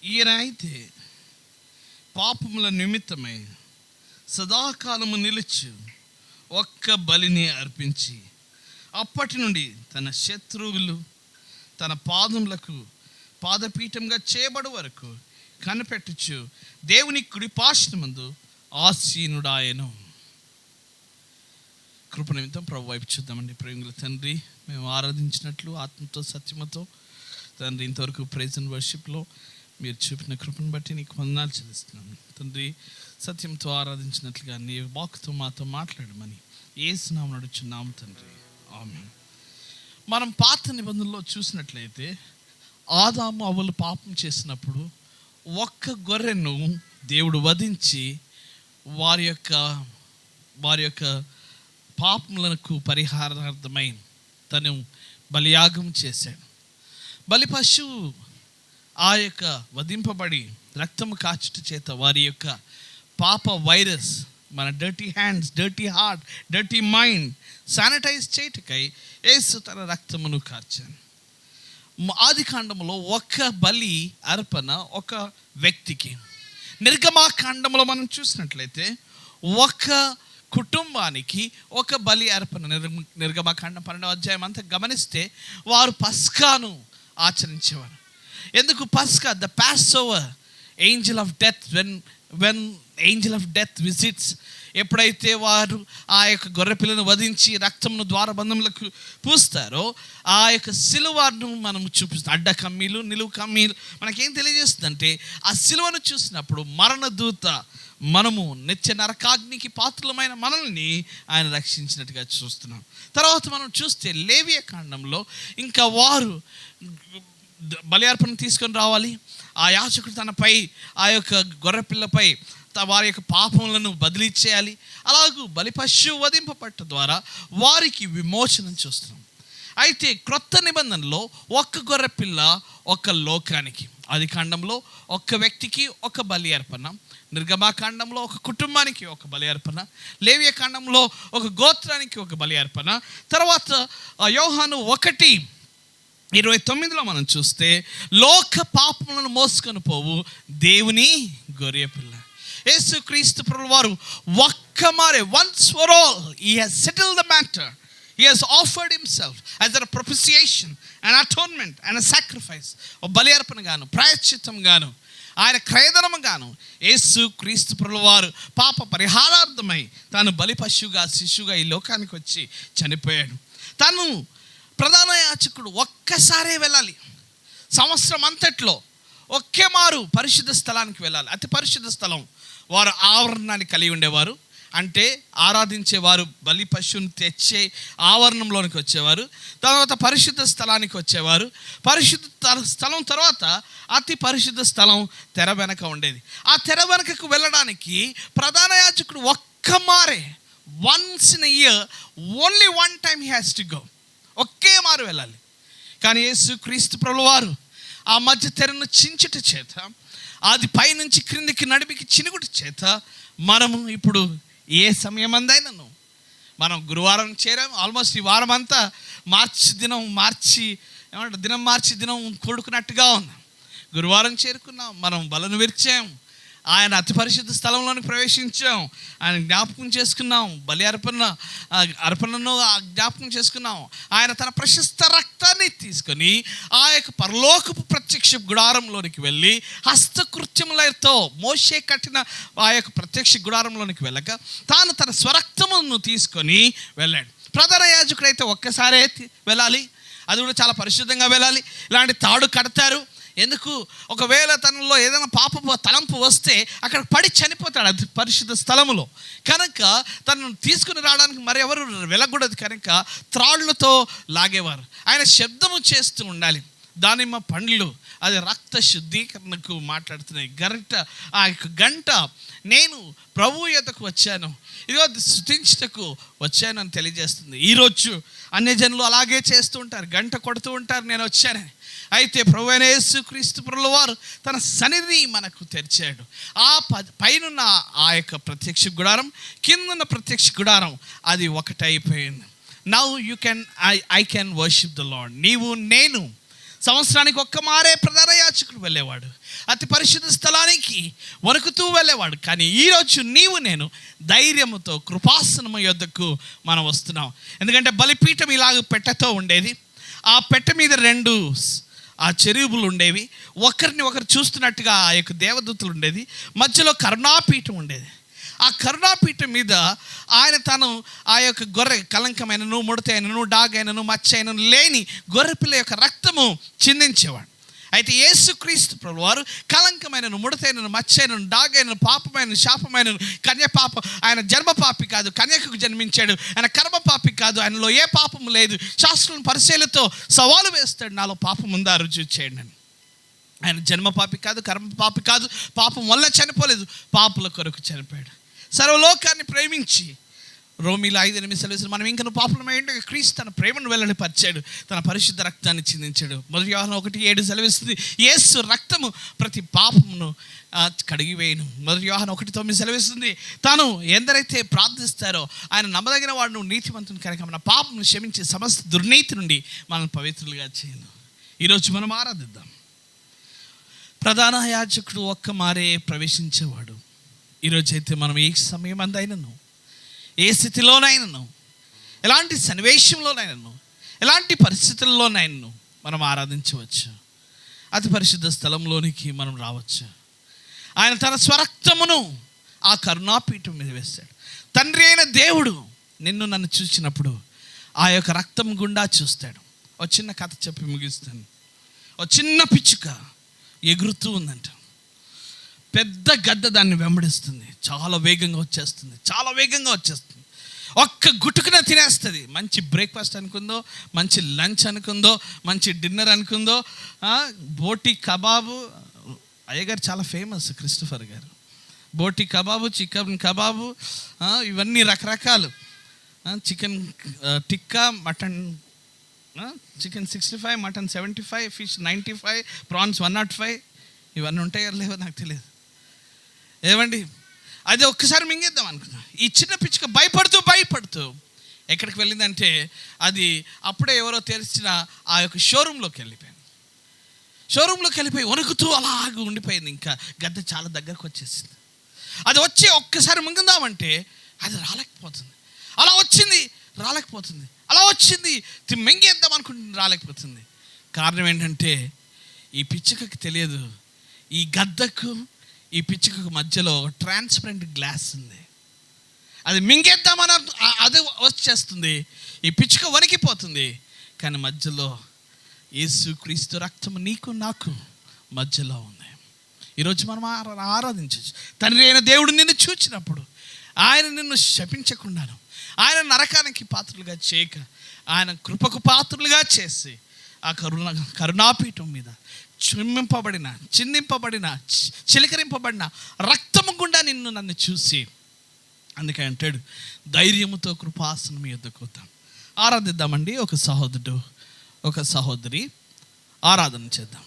ఈయన అయితే పాపముల నిమిత్తమై సదాకాలము నిలుచు ఒక్క బలిని అర్పించి అప్పటి నుండి తన శత్రువులు తన పాదములకు పాదపీఠంగా చేయబడు వరకు కనిపెట్టుచు దేవుని కుడి పార్శ్వమందు ఆసీనుడాయెను. కృప నిమిత్తం ప్రభు వైపు చూద్దామండి. ప్రేమగల తండ్రి, మేము ఆరాధించినట్లు ఆత్మతో సత్యమతో తండ్రి ఇంతవరకు ప్రైజ్ అండ్ వర్షిప్లో మీరు చూపిన కృపను బట్టి నీకు వందనాలు చెల్లిస్తున్నాను తండ్రి. సత్యంతో ఆరాధించినట్లుగా నీ వాక్కుతో మాతో మాట్లాడమని యేసు నామమున అడుగుచున్నాము తండ్రి, ఆమేన్. మనం పాత నిబంధనలో చూసినట్లయితే ఆదాము అవ్వలు పాపం చేసినప్పుడు ఒక్క గొర్రెను దేవుడు వధించి వారి యొక్క పాపములకు పరిహారార్థమై తను బలియాగం చేశాడు. బలి పశువు ఆ యొక్క వధింపబడి రక్తము కాచుట చేత వారి యొక్క పాప వైరస్, మన dirty hands, dirty heart, dirty mind sanitise చేయటకై యేసు తన రక్తమును కార్చాను. ఆది కాండములో ఒక బలి అర్పణ ఒక వ్యక్తికి. నిర్గమాకాండంలో మనం చూసినట్లయితే ఒక కుటుంబానికి ఒక బలి అర్పణ. నిర్గమాకాండం 12వ అధ్యాయం అంతా గమనిస్తే వారు పస్కాను ఆచరించేవారు. ఎందుకు పస్కా? The pass over, Angel of death. When Angel of death visits, ఎప్పుడైతే వారు ఆ యొక్క గొర్రెపిల్లను వధించి రక్తమును ద్వారబంధములకు పూస్తారో ఆ యొక్క సిలువను మనం చూపిస్తాం. అడ్డ కమ్మీలు, నిలువు కమ్మీలు మనకేం తెలియజేస్తుందంటే ఆ సిలువను చూసినప్పుడు మరణదూత మనము నిత్య నరకాగ్నికి పాత్రలమైన మనల్ని ఆయన రక్షించినట్టుగా చూస్తున్నాం. తర్వాత మనం చూస్తే లేవియ కాండంలో ఇంకా వారు బలి అర్పణ తీసుకొని రావాలి. ఆ యాజకుడు తనపై ఆ యొక్క గొర్రెపిల్లపై వారి యొక్క పాపములను బదిలీ చేయాలి. అలాగూ బలి పశువు వధింపబట్ట ద్వారా వారికి విమోచనం చూస్తున్నాం. అయితే క్రొత్త నిబంధనలో ఒక్క గొర్రెపిల్ల ఒక లోకానికి. ఆది కాండంలో ఒక్క వ్యక్తికి ఒక బలి అర్పణ, నిర్గమాకాండంలో ఒక కుటుంబానికి ఒక బలి అర్పణ, లేవియ కాండంలో ఒక గోత్రానికి ఒక బలి అర్పణ. తర్వాత యోహాను 1:29 మనం చూస్తే లోక పాపములను మోసుకొని పోవు దేవుని గొర్రెపిల్ల యేసు క్రీస్తు ప్రభువు వారు ఒక్క మారే, once for all, he has settled the matter. He has offered himself as a propitiation, an atonement and a sacrifice. బలి అర్పణ గాను, ప్రాయశ్చిత్తం గాను, ఆయన క్రయధనము గాను యేసు క్రీస్తు ప్రభువు వారు పాప పరిహారార్థమై తాను బలి పశువుగా, శిశువుగా ఈ లోకానికి వచ్చి చనిపోయాడు. తను ప్రధాన యాజకుడు ఒక్కసారే వెళ్ళాలి. సంవత్సరం అంతట్లో ఒకే మారు పరిశుద్ధ స్థలానికి వెళ్ళాలి. అతి పరిశుద్ధ స్థలం వారు ఆవరణాన్ని కలిగి ఉండేవారు. అంటే ఆరాధించేవారు బలి పశువుని తెచ్చే ఆవరణంలోనికి వచ్చేవారు. తర్వాత పరిశుద్ధ స్థలానికి వచ్చేవారు. పరిశుద్ధ స్థలం తర్వాత అతి పరిశుద్ధ స్థలం తెర వెనక ఉండేది. ఆ తెర వెనకకు వెళ్ళడానికి ప్రధాన యాజకుడు ఒక్క మారే, once in a year, only one time he has to go. ఒకే మారు వెళ్ళాలి. కానీ యేసు క్రీస్తు ప్రభువు వారు ఆ మధ్య తెరను చించుట చేత, అది పైనుంచి క్రిందికి నడిమికి చినుగుట చేత మనము ఇప్పుడు ఏ సమయం అందైనను మనం గురువారం చేరాము. ఆల్మోస్ట్ ఈ వారం అంతా దినం మార్చి దినం కూడుకున్నట్టుగా ఉంది. గురువారం చేరుకున్నాం, మనం బలను విరిచాం, ఆయన అతి పరిశుద్ధ స్థలంలోకి ప్రవేశించాం, ఆయన జ్ఞాపకం చేసుకున్నాం, బలి అర్పణను జ్ఞాపకం చేసుకున్నాం. ఆయన తన ప్రశస్త రక్తాన్ని తీసుకొని ఆ యొక్క పరలోకపు ప్రత్యక్ష గుడారంలోనికి వెళ్ళి హస్తకృత్యములతో మోషే కట్టిన ఆ యొక్క ప్రత్యక్ష గుడారంలోనికి వెళ్ళక తాను తన స్వరక్తమును తీసుకొని వెళ్ళాడు. ప్రధాన యాజకుడైతే ఒక్కసారే వెళ్ళాలి, అది కూడా చాలా పరిశుద్ధంగా వెళ్ళాలి. ఇలాంటి తాడు కడతారు. ఎందుకు? ఒకవేళ తనలో ఏదైనా పాపపు తలంపు వస్తే అక్కడ పడి చనిపోతాడు అది పరిశుద్ధ స్థలములో. కనుక తనను తీసుకుని రావడానికి మరి ఎవరు వెళ్ళకూడదు. కనుక త్రాళ్లతో లాగేవారు. ఆయన శబ్దము చేస్తూ ఉండాలి. దానిమ్మ పండ్లు, అది రక్త శుద్ధీకరణకు మాట్లాడుతున్నాయి. ఆ యొక్క గంట, నేను ప్రభువు యొద్దకు వచ్చాను, ఇదిగో స్తుతించుటకు వచ్చాను అని తెలియజేస్తుంది. ఈరోజు అన్యజనులు అలాగే చేస్తూ ఉంటారు, గంట కొడుతూ ఉంటారు, నేను వచ్చానని. అయితే ప్రభువైన యేసుక్రీస్తు ప్రభువు వారు తన సన్నిధిని మనకు తెరిచాడు. ఆ పైనున్న ఆ యొక్క ప్రత్యక్ష గుడారం, కిందున్న ప్రత్యక్ష గుడారం అది ఒకటైపోయింది. Now I can worship the Lord. నీవు నేను సంవత్సరానికి ఒక్క మారే ప్రధాన యాజకుడు వెళ్ళేవాడు, అతి పరిశుద్ధ స్థలానికి వణుకుతూ వెళ్ళేవాడు. కానీ ఈరోజు నీవు నేను ధైర్యముతో కృపాసనము యొద్దకు మనం వస్తున్నాం. ఎందుకంటే బలిపీఠం ఇలాగ పెట్టెతో ఉండేది. ఆ పెట్టె మీద 2 చెరువులు ఉండేవి. ఒకరిని ఒకరు చూస్తున్నట్టుగా ఆ యొక్క దేవదూతలు ఉండేది. మధ్యలో కరుణాపీఠం ఉండేది. ఆ కరుణాపీఠం మీద ఆయన తను ఆ యొక్క గొర్రె కలంకమైనను, ముడత అయినను, డాగైనను, మచ్చ అయినను లేని గొర్రెపిల్ల యొక్క రక్తము చిందించేవాడు. అయితే యేసుక్రీస్తు ప్రభువు వారు కలంకమైనను, ముడతైనను, మచ్చైనను, డాగైనను, పాపమైనను, శాపమైనను, కన్యపాప, ఆయన జన్మపాపి కాదు, కన్యకకు జన్మించాడు. ఆయన కర్మపాపి కాదు, ఆయనలో ఏ పాపము లేదు. శాస్త్రులను పరిశీలతో సవాలు వేస్తాడు, నాలో పాపం ఉందా రుజువు చేయండి అని. ఆయన జన్మపాపి కాదు, కర్మపాపి కాదు, పాపం వల్ల చనిపోలేదు, పాపుల కొరకు చనిపోయాడు. సర్వలోకాన్ని ప్రేమించి రోమీలో 5:8 సెలవిస్తుంది, మనం ఇంకా పాపులమై ఉండగా క్రీస్తు తన ప్రేమను వెల్లడిపరిచాడు, తన పరిశుద్ధ రక్తాన్ని చిందించాడు. 1 యోహాను 1:7 సెలవిస్తుంది, యేసు రక్తము ప్రతి పాపమును కడిగివేయను. 1 యోహాను 1:9 సెలవిస్తుంది, తాను ఎందరైతే ప్రార్థిస్తారో ఆయన నమ్మదగిన వాడును, నీతిమంతుని కనుక మన పాపమును క్షమించి సమస్త దుర్నీతి నుండి మనల్ని పవిత్రులుగా చేయను. ఈరోజు మనం ఆరాధిద్దాం. ప్రధాన యాజకుడు ఒక్క మారే ప్రవేశించేవాడు. ఈరోజైతే మనం ఏ సమయం అందైనను, ఏ స్థితిలోనైనాను, ఎలాంటి సన్నివేశంలోనైనాను, ఎలాంటి పరిస్థితుల్లోనైనాను మనం ఆరాధించవచ్చు. అతి పరిశుద్ధ స్థలంలోనికి మనం రావచ్చు. ఆయన తన స్వరక్తమును ఆ కరుణాపీఠం మీద వేస్తాడు. తండ్రి అయిన దేవుడు నిన్ను నన్ను చూసినప్పుడు ఆ యొక్క రక్తం గుండా చూస్తాడు. ఒక చిన్న కథ చెప్పి ముగిస్తాను. ఒక చిన్న పిచ్చుక ఎగురుతూ ఉందంట. పెద్ద గద్ద దాన్ని వెంబడిస్తుంది. చాలా వేగంగా వచ్చేస్తుంది. ఒక్క గుట్టుకునే తినేస్తుంది. మంచి బ్రేక్ఫాస్ట్ అనుకుందో, మంచి లంచ్ అనుకుందో, మంచి డిన్నర్ అనుకుందో, బోటి కబాబు. అయ్యగారు చాలా ఫేమస్, క్రిస్టఫర్ గారు. బోటి కబాబు, చికెన్ కబాబు, ఇవన్నీ రకరకాలు. Chicken tikka, mutton chicken 65, mutton 75, fish 95, prawns 105. ఇవన్నీ ఉంటాయో లేవో నాకు తెలియదు. ఏమండి, అది ఒక్కసారి మింగేద్దాం అనుకున్నా. ఈ చిన్న పిచ్చుక భయపడుతూ ఎక్కడికి వెళ్ళిందంటే, అది అప్పుడే ఎవరో తెరిచిన ఆ యొక్క షోరూంలోకి వెళ్ళిపోయి వణుకుతూ అలాగే ఉండిపోయింది. ఇంకా గద్ద చాలా దగ్గరకు వచ్చేసింది. అది వచ్చి ఒక్కసారి మింగుదామంటే అది రాలేకపోతుంది. అలా వచ్చింది మింగేద్దాం అనుకుంటుంది, రాలేకపోతుంది. కారణం ఏంటంటే ఈ పిచ్చుకకి తెలియదు, ఈ గద్దకు ఈ పిచ్చుకకు మధ్యలో ట్రాన్స్పరెంట్ గ్లాస్ ఉంది. అది మింగేద్దామని అది వచ్చేస్తుంది, ఈ పిచ్చుక వణికిపోతుంది. కానీ మధ్యలో యేసుక్రీస్తు రక్తము నీకు నాకు మధ్యలో ఉంది. ఈరోజు మనం ఆరాధించవచ్చు. తండ్రి అయిన దేవుడు నిన్ను చూచినప్పుడు ఆయన నిన్ను శపించకుండాను, ఆయన నరకానికి పాత్రలుగా చేయక, ఆయన కృపకు పాత్రలుగా చేసి ఆ కరుణాపీఠం మీద చిందింపబడిన చిలకరింపబడిన రక్తము గుండా నన్ను చూసి, అందుకే అంటాడు, ధైర్యముతో కృపాసనం యొద్దకు వద్దాం. ఆరాధిద్దామండి. ఒక సహోదరుడు, ఒక సహోదరి ఆరాధన చేద్దాం.